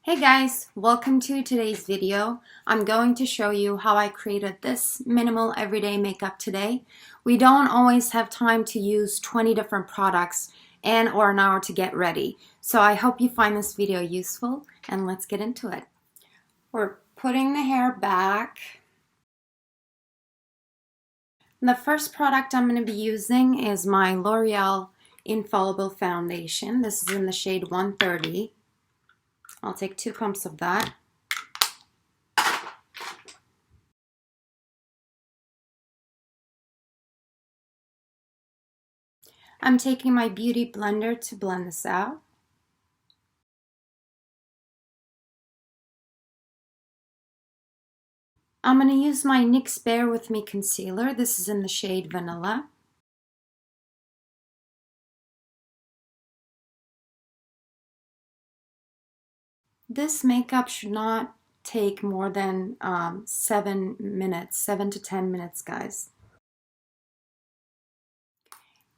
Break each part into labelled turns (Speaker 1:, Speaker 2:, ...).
Speaker 1: Hey guys, welcome to today's video. I'm going to show you how I created this minimal everyday makeup today. We don't always have time to use 20 different products and or an hour to get ready. So I hope you find this video useful and let's get into it. We're putting the hair back. The first product I'm going to be using is my L'Oreal Infallible foundation. This is in the shade 130. I'll take 2 pumps of that. I'm taking my beauty blender to blend this out. I'm going to use my NYX Bear With Me concealer. This is in the shade Vanilla. This makeup should not take more than 7 to 10 minutes, guys.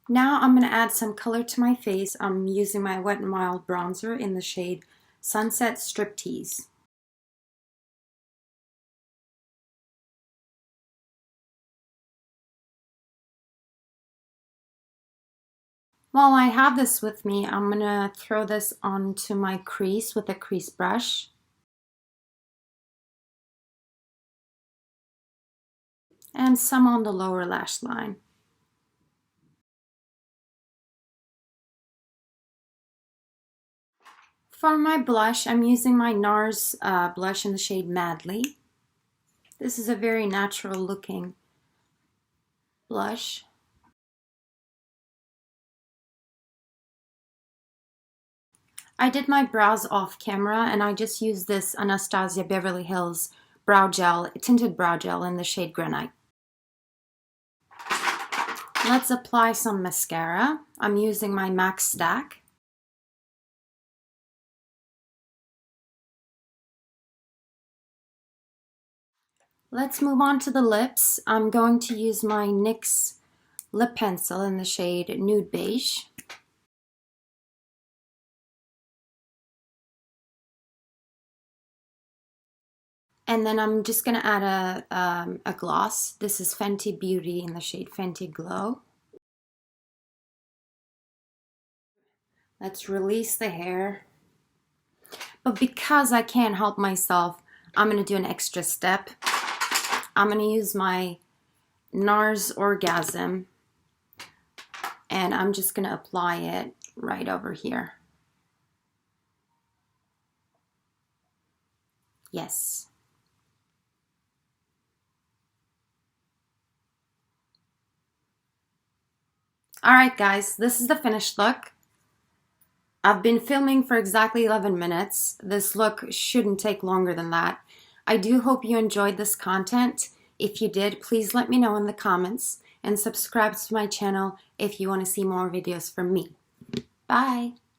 Speaker 1: Now I'm going to add some color to my face. I'm using my Wet n Wild bronzer in the shade Sunset Striptease. While I have this with me, I'm going to throw this onto my crease with a crease brush. And some on the lower lash line. For my blush, I'm using my NARS blush in the shade Madly. This is a very natural looking blush. I did my brows off camera and I just used this Anastasia Beverly Hills brow gel, tinted brow gel in the shade Granite. Let's apply some mascara. I'm using my MAC Stack. Let's move on to the lips. I'm going to use my NYX lip pencil in the shade Nude Beige. And then I'm just going to add a gloss. This is Fenty Beauty in the shade Fenty Glow. Let's release the hair. But because I can't help myself, I'm going to do an extra step. I'm going to use my NARS Orgasm. And I'm just going to apply it right over here. Yes. Alright guys, this is the finished look. I've been filming for exactly 11 minutes. This look shouldn't take longer than that. I do hope you enjoyed this content. If you did, please let me know in the comments and subscribe to my channel if you want to see more videos from me. Bye!